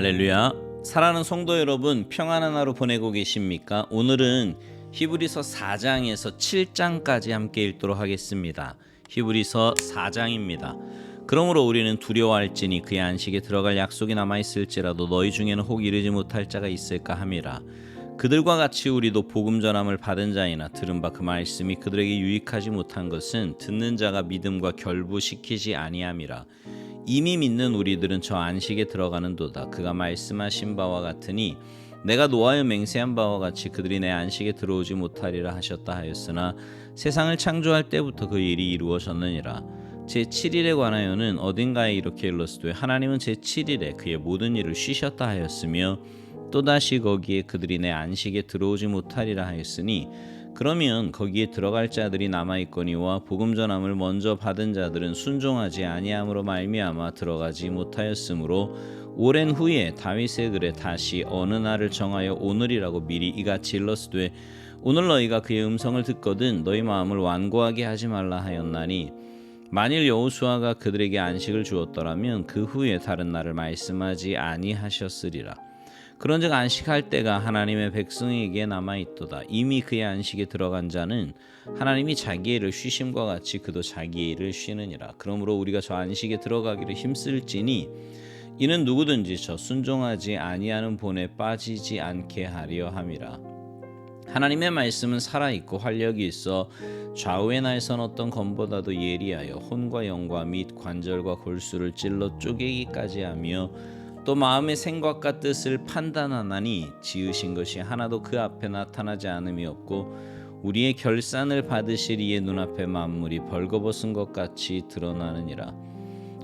할렐루야. 사랑하는 성도 여러분, 평안한 하루 보내고 계십니까? 오늘은 히브리서 4장에서 7장까지 함께 읽도록 하겠습니다. 히브리서 4장입니다. 그러므로 우리는 두려워할지니 그의 안식에 들어갈 약속이 남아있을지라도 너희 중에는 혹 이르지 못할 자가 있을까 함이라. 그들과 같이 우리도 복음 전함을 받은 자이나 들은 바 그 말씀이 그들에게 유익하지 못한 것은 듣는 자가 믿음과 결부시키지 아니함이라. 이미 믿는 우리들은 저 안식에 들어가는도다. 그가 말씀하신 바와 같으니 내가 노하여 맹세한 바와 같이 그들이 내 안식에 들어오지 못하리라 하셨다 하였으나 세상을 창조할 때부터 그 일이 이루어졌느니라. 제7일에 관하여는 어딘가에 이렇게 일렀으되 하나님은 제7일에 그의 모든 일을 쉬셨다 하였으며 또다시 거기에 그들이 내 안식에 들어오지 못하리라 하였으니 그러면 거기에 들어갈 자들이 남아있거니와 복음 전함을 먼저 받은 자들은 순종하지 아니함으로 말미암아 들어가지 못하였으므로 오랜 후에 다윗의 글에 다시 어느 날을 정하여 오늘이라고 미리 이같이 일렀으되 오늘 너희가 그의 음성을 듣거든 너희 마음을 완고하게 하지 말라 하였나니 만일 여호수아가 그들에게 안식을 주었더라면 그 후에 다른 날을 말씀하지 아니하셨으리라. 그런즉 안식할 때가 하나님의 백성에게 남아있도다. 이미 그의 안식에 들어간 자는 하나님이 자기의 일을 쉬심과 같이 그도 자기의 일을 쉬느니라. 그러므로 우리가 저 안식에 들어가기를 힘쓸지니 이는 누구든지 저 순종하지 아니하는 본에 빠지지 않게 하려 함이라. 하나님의 말씀은 살아있고 활력이 있어 좌우에 날선 어떤 검보다도 예리하여 혼과 영과 및 관절과 골수를 찔러 쪼개기까지 하며 또 마음의 생각과 뜻을 판단하나니 지으신 것이 하나도 그 앞에 나타나지 않음이 없고 우리의 결산을 받으실 이의 눈앞에 만물이 벌거벗은 것 같이 드러나느니라.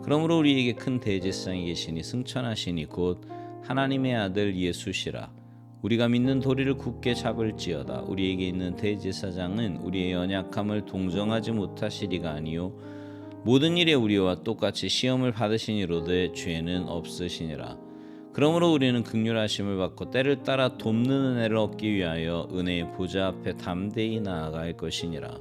그러므로 우리에게 큰 대제사장이 계시니 승천하시니 곧 하나님의 아들 예수시라. 우리가 믿는 도리를 굳게 잡을지어다. 우리에게 있는 대제사장은 우리의 연약함을 동정하지 못하시리가 아니요 모든 일에 우리와 똑같이 시험을 받으시니로되 죄는 없으시니라. 그러므로 우리는 긍휼하심을 받고 때를 따라 돕는 은혜를 얻기 위하여 은혜의 보좌 앞에 담대히 나아갈 것이니라.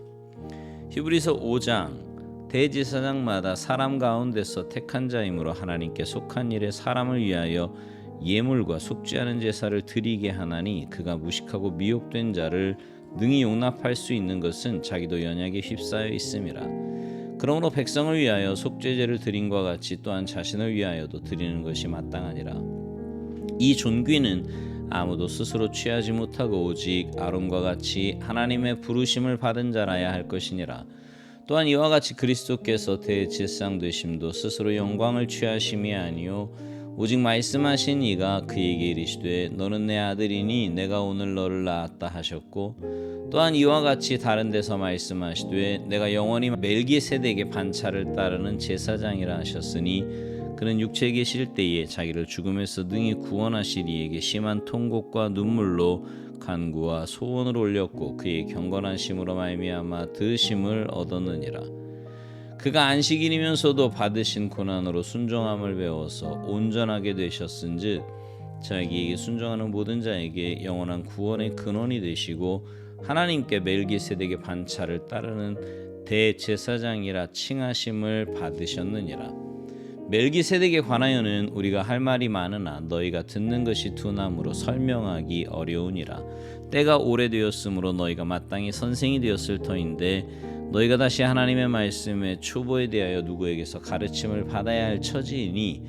히브리서 5장. 대제사장마다 사람 가운데서 택한 자이므로 하나님께 속한 일에 사람을 위하여 예물과 속죄하는 제사를 드리게 하나니 그가 무식하고 미혹된 자를 능히 용납할 수 있는 것은 자기도 연약에 휩싸여 있음이라. 그러므로 백성을 위하여 속죄제를 드림과 같이 또한 자신을 위하여도 드리는 것이 마땅하니라. 이 존귀는 아무도 스스로 취하지 못하고 오직 아론과 같이 하나님의 부르심을 받은 자라야 할 것이니라. 또한 이와 같이 그리스도께서 대제사장 되심도 스스로 영광을 취하심이 아니요 오직 말씀하신 이가 그에게 이르시되 너는 내 아들이니 내가 오늘 너를 낳았다 하셨고 또한 이와 같이 다른 데서 말씀하시되 내가 영원히 멜기세덱의 반차를 따르는 제사장이라 하셨으니 그는 육체에 계실 때에 자기를 죽음에서 능히 구원하실 이에게 심한 통곡과 눈물로 간구와 소원을 올렸고 그의 경건한 심으로 말미암아 들으심을 얻었느니라. 그가 안식일이면서도 받으신 고난으로 순종함을 배워서 온전하게 되셨은즉 자기에게 순종하는 모든 자에게 영원한 구원의 근원이 되시고 하나님께 멜기세덱의 반차를 따르는 대제사장이라 칭하심을 받으셨느니라. 멜기세덱에 관하여는 우리가 할 말이 많으나 너희가 듣는 것이 둔함으로 설명하기 어려우니라. 때가 오래되었으므로 너희가 마땅히 선생이 되었을 터인데 너희가 다시 하나님의 말씀의 초보에 대하여 누구에게서 가르침을 받아야 할 처지이니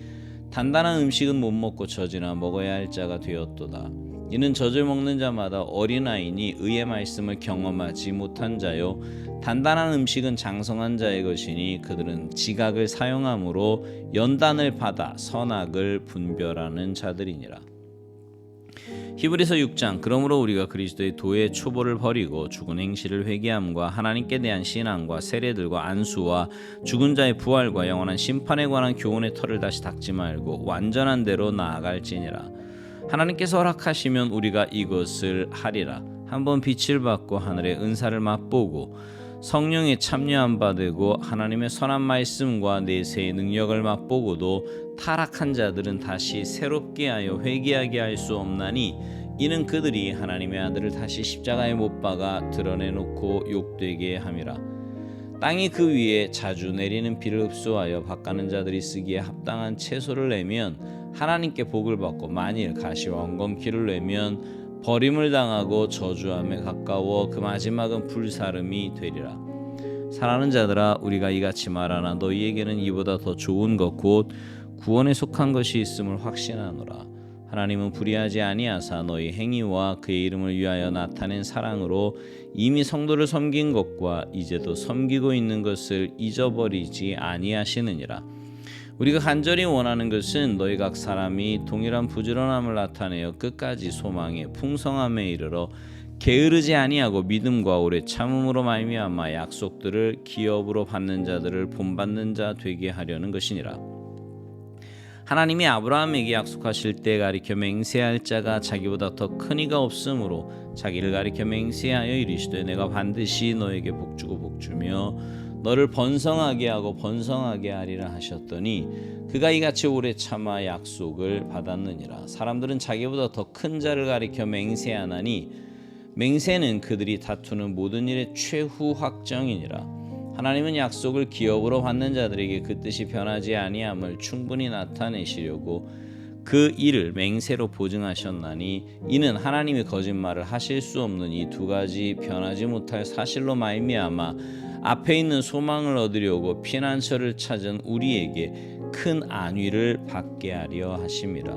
단단한 음식은 못 먹고 젖이나 먹어야 할 자가 되었도다. 이는 젖을 먹는 자마다 어린아이니 의의 말씀을 경험하지 못한 자요 단단한 음식은 장성한 자의 것이니 그들은 지각을 사용함으로 연단을 받아 선악을 분별하는 자들이니라. 히브리서 6장. 그러므로 우리가 그리스도의 도의 초보를 버리고 죽은 행실을 회개함과 하나님께 대한 신앙과 세례들과 안수와 죽은 자의 부활과 영원한 심판에 관한 교훈의 털을 다시 닦지 말고 완전한 대로 나아갈지니라. 하나님께서 허락하시면 우리가 이것을 하리라. 한번 빛을 받고 하늘의 은사를 맛보고 성령에 참여한 바 되고 하나님의 선한 말씀과 내세의 능력을 맛보고도 타락한 자들은 다시 새롭게 하여 회개하게 할 수 없나니 이는 그들이 하나님의 아들을 다시 십자가에 못 박아 드러내놓고 욕되게 함이라. 땅이 그 위에 자주 내리는 비를 흡수하여 밭가는 자들이 쓰기에 합당한 채소를 내면 하나님께 복을 받고 만일 가시와 엉겅퀴를 내면 버림을 당하고 저주함에 가까워 그 마지막은 불사름이 되리라. 사랑하는 자들아, 우리가 이같이 말하나 너희에게는 이보다 더 좋은 것 곧 구원에 속한 것이 있음을 확신하노라. 하나님은 불의하지 아니하사 너희 행위와 그의 이름을 위하여 나타낸 사랑으로 이미 성도를 섬긴 것과 이제도 섬기고 있는 것을 잊어버리지 아니하시느니라. 우리가 간절히 원하는 것은 너희 각 사람이 동일한 부지런함을 나타내어 끝까지 소망의 풍성함에 이르러 게으르지 아니하고 믿음과 오래 참음으로 말미암아 약속들을 기업으로 받는 자들을 본받는 자 되게 하려는 것이니라. 하나님이 아브라함에게 약속하실 때 가리켜 맹세할 자가 자기보다 더 큰 이가 없으므로 자기를 가리켜 맹세하여 이르시되 내가 반드시 너에게 복주고 복주며 너를 번성하게 하고 번성하게 하리라 하셨더니 그가 이같이 오래 참아 약속을 받았느니라. 사람들은 자기보다 더 큰 자를 가리켜 맹세하나니 맹세는 그들이 다투는 모든 일의 최후 확정이니라. 하나님은 약속을 기업으로 받는 자들에게 그 뜻이 변하지 아니함을 충분히 나타내시려고 그 일을 맹세로 보증하셨나니 이는 하나님이 거짓말을 하실 수 없는 이 두 가지 변하지 못할 사실로 말미암아 앞에 있는 소망을 얻으려고 피난처를 찾은 우리에게 큰 안위를 받게 하려 하심이라.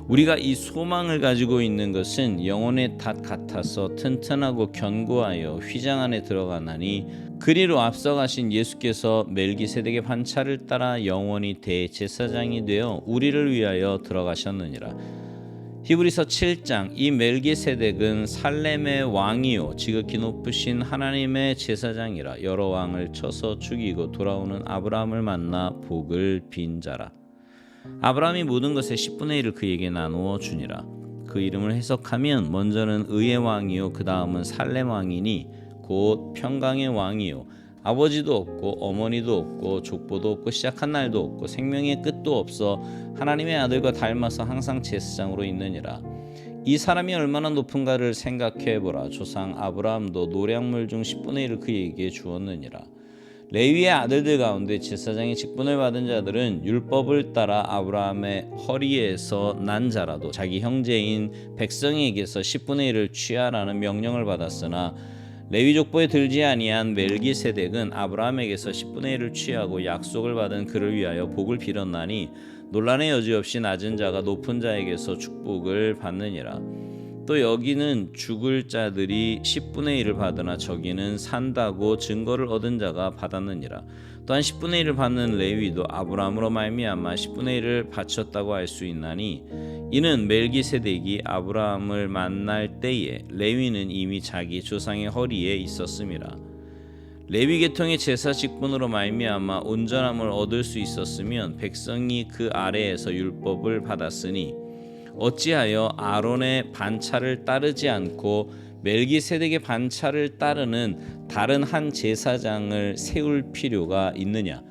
우리가 이 소망을 가지고 있는 것은 영혼의 닷 같아서 튼튼하고 견고하여 휘장 안에 들어가나니 그리로 앞서가신 예수께서 멜기세덱의 반차를 따라 영원히 대제사장이 되어 우리를 위하여 들어가셨느니라. 히브리서 7장 이 멜기세덱은 살렘의 왕이요 지극히 높으신 하나님의 제사장이라. 여러 왕을 쳐서 죽이고 돌아오는 아브라함을 만나 복을 빈 자라. 아브라함이 모든 것의 10분의 1을 그에게 나누어 주니라. 그 이름을 해석하면 먼저는 의의 왕이요 그 다음은 살렘 왕이니 곧 평강의 왕이요 아버지도 없고 어머니도 없고 족보도 없고 시작한 날도 없고 생명의 끝도 없어 하나님의 아들과 닮아서 항상 제사장으로 있느니라. 이 사람이 얼마나 높은가를 생각해보라. 조상 아브라함도 노량물 중 10분의 1을 그에게 주었느니라. 레위의 아들들 가운데 제사장의 직분을 받은 자들은 율법을 따라 아브라함의 허리에서 난 자라도 자기 형제인 백성에게서 10분의 1을 취하라는 명령을 받았으나 레위 족보에 들지 아니한 멜기세덱은 아브라함에게서 10분의 1을 취하고 약속을 받은 그를 위하여 복을 빌었나니 논란의 여지 없이 낮은 자가 높은 자에게서 축복을 받느니라. 또 여기는 죽을 자들이 10분의 1을 받으나 저기는 산다고 증거를 얻은 자가 받았느니라. 또한 10분의 1을 받는 레위도 아브라함으로 말미암아 10분의 1을 바쳤다고 할 수 있나니 이는 멜기세덱이 아브라함을 만날 때에 레위는 이미 자기 조상의 허리에 있었음이라. 레위 계통의 제사 직분으로 말미암아 온전함을 얻을 수 있었으면 백성이 그 아래에서 율법을 받았으니 어찌하여 아론의 반차를 따르지 않고 멜기세덱의 반차를 따르는 다른 한 제사장을 세울 필요가 있느냐?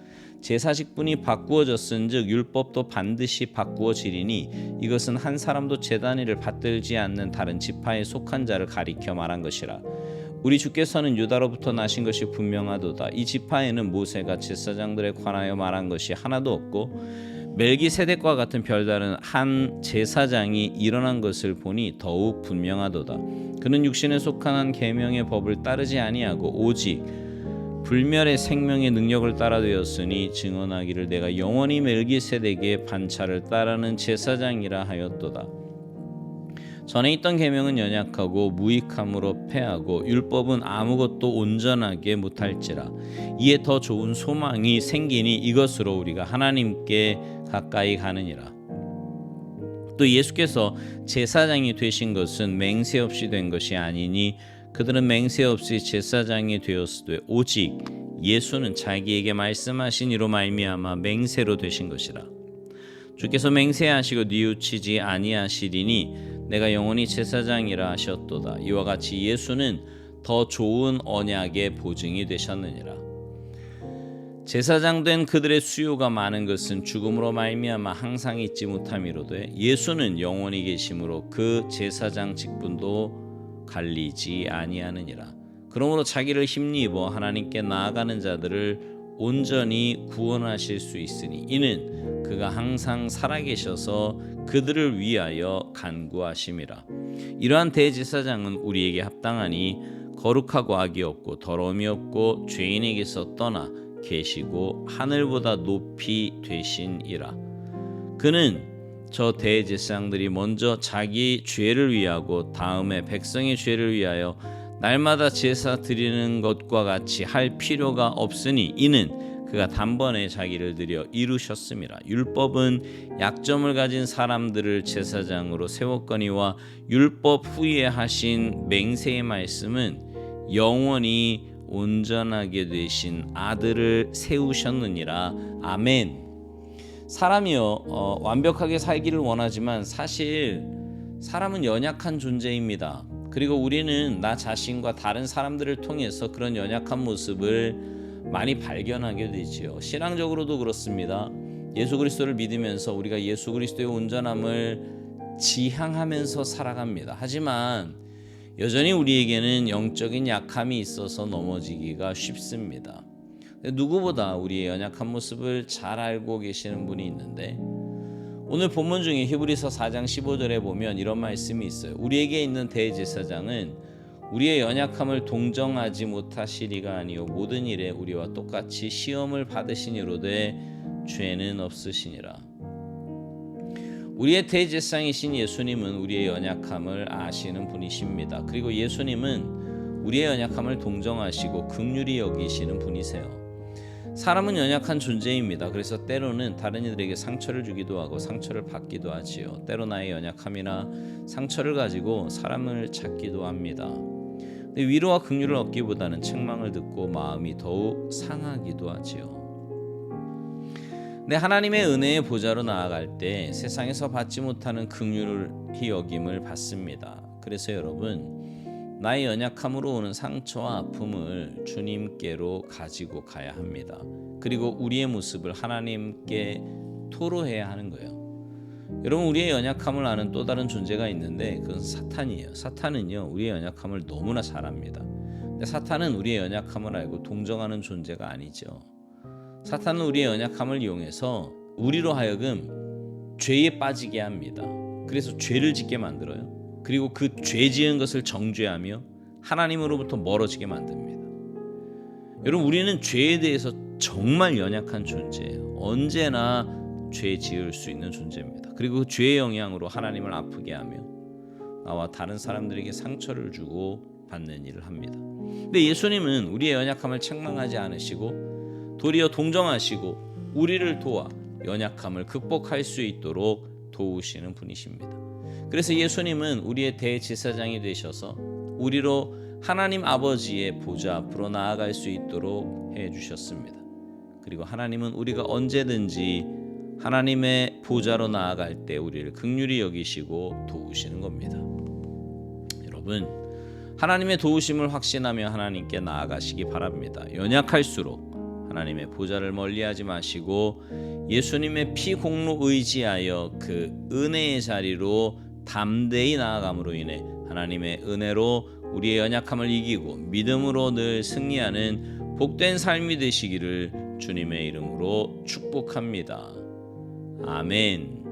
제사 직분이 바꾸어졌은즉 율법도 반드시 바꾸어지리니 이것은 한 사람도 제단 일을 받들지 않는 다른 지파에 속한 자를 가리켜 말한 것이라. 우리 주께서는 유다로부터 나신 것이 분명하도다. 이 지파에는 모세가 제사장들에 관하여 말한 것이 하나도 없고 멜기세덱과 같은 별다른 한 제사장이 일어난 것을 보니 더욱 분명하도다. 그는 육신에 속한 한 계명의 법을 따르지 아니하고 오직 불멸의 생명의 능력을 따라 되었으니 증언하기를 내가 영원히 멜기세덱의 반차를 따르는 제사장이라 하였도다. 전에 있던 계명은 연약하고 무익함으로 패하고 율법은 아무것도 온전하게 못할지라. 이에 더 좋은 소망이 생기니 이것으로 우리가 하나님께 가까이 가느니라. 또 예수께서 제사장이 되신 것은 맹세 없이 된 것이 아니니 그들은 맹세 없이 제사장이 되었으되 오직 예수는 자기에게 말씀하신 이로 말미암아 맹세로 되신 것이라. 주께서 맹세하시고 뉘우치지 아니하시리니 내가 영원히 제사장이라 하셨도다. 이와 같이 예수는 더 좋은 언약의 보증이 되셨느니라. 제사장 된 그들의 수요가 많은 것은 죽음으로 말미암아 항상 잊지 못함이로되 예수는 영원히 계심으로 그 제사장 직분도 갈리지 아니하느니라. 그러므로 자기를 힘입어 하나님께 나아가는 자들을 온전히 구원하실 수 있으니 이는 그가 항상 살아계셔서 그들을 위하여 간구하심이라. 이러한 대제사장은 우리에게 합당하니 거룩하고 악이 없고 더러움이 없고 죄인에게서 떠나 계시고 하늘보다 높이 되시니라. 그는 저 대제사장들이 먼저 자기 죄를 위하고 다음에 백성의 죄를 위하여 날마다 제사 드리는 것과 같이 할 필요가 없으니 이는 그가 단번에 자기를 드려 이루셨음이라. 율법은 약점을 가진 사람들을 제사장으로 세웠거니와 율법 후에 하신 맹세의 말씀은 영원히 온전하게 되신 아들을 세우셨느니라. 아멘. 사람이요 완벽하게 살기를 원하지만 사실 사람은 연약한 존재입니다. 그리고 우리는 나 자신과 다른 사람들을 통해서 그런 연약한 모습을 많이 발견하게 되지요. 신앙적으로도 그렇습니다. 예수 그리스도를 믿으면서 우리가 예수 그리스도의 온전함을 지향하면서 살아갑니다. 하지만 여전히 우리에게는 영적인 약함이 있어서 넘어지기가 쉽습니다. 누구보다 우리의 연약한 모습을 잘 알고 계시는 분이 있는데 오늘 본문 중에 히브리서 4장 15절에 보면 이런 말씀이 있어요. 우리에게 있는 대제사장은 우리의 연약함을 동정하지 못하시리가 아니요 모든 일에 우리와 똑같이 시험을 받으시니로되 죄는 없으시니라. 우리의 대제사장이신 예수님은 우리의 연약함을 아시는 분이십니다. 그리고 예수님은 우리의 연약함을 동정하시고 긍휼히 여기시는 분이세요. 사람은 연약한 존재입니다. 그래서 때로는 다른 이들에게 상처를 주기도 하고 상처를 받기도 하지요. 때로 나의 연약함이나 상처를 가지고 사람을 찾기도 합니다. 근데 위로와 긍휼을 얻기보다는 책망을 듣고 마음이 더욱 상하기도 하지요. 근데 하나님의 은혜의 보좌로 나아갈 때 세상에서 받지 못하는 긍휼히 여김을 받습니다. 그래서 여러분 나의 연약함으로 오는 상처와 아픔을 주님께로 가지고 가야 합니다. 그리고 우리의 모습을 하나님께 토로해야 하는 거예요. 여러분 우리의 연약함을 아는 또 다른 존재가 있는데 그건 사탄이에요. 사탄은요 우리의 연약함을 너무나 잘 압니다. 근데 사탄은 우리의 연약함을 알고 동정하는 존재가 아니죠. 사탄은 우리의 연약함을 이용해서 우리로 하여금 죄에 빠지게 합니다. 그래서 죄를 짓게 만들어요. 그리고 그 죄 지은 것을 정죄하며 하나님으로부터 멀어지게 만듭니다. 여러분 우리는 죄에 대해서 정말 연약한 존재예요. 언제나 죄 지을 수 있는 존재입니다. 그리고 그 죄의 영향으로 하나님을 아프게 하며 나와 다른 사람들에게 상처를 주고 받는 일을 합니다. 근데 예수님은 우리의 연약함을 책망하지 않으시고 도리어 동정하시고 우리를 도와 연약함을 극복할 수 있도록 도우시는 분이십니다. 그래서 예수님은 우리의 대제사장이 되셔서 우리로 하나님 아버지의 보좌 앞으로 나아갈 수 있도록 해주셨습니다. 그리고 하나님은 우리가 언제든지 하나님의 보좌로 나아갈 때 우리를 긍휼히 여기시고 도우시는 겁니다. 여러분 하나님의 도우심을 확신하며 하나님께 나아가시기 바랍니다. 연약할수록 하나님의 보좌를 멀리하지 마시고 예수님의 피 공로 의지하여 그 은혜의 자리로 담대히 나아감으로 인해 하나님의 은혜로 우리의 연약함을 이기고 믿음으로 늘 승리하는 복된 삶이 되시기를 주님의 이름으로 축복합니다. 아멘.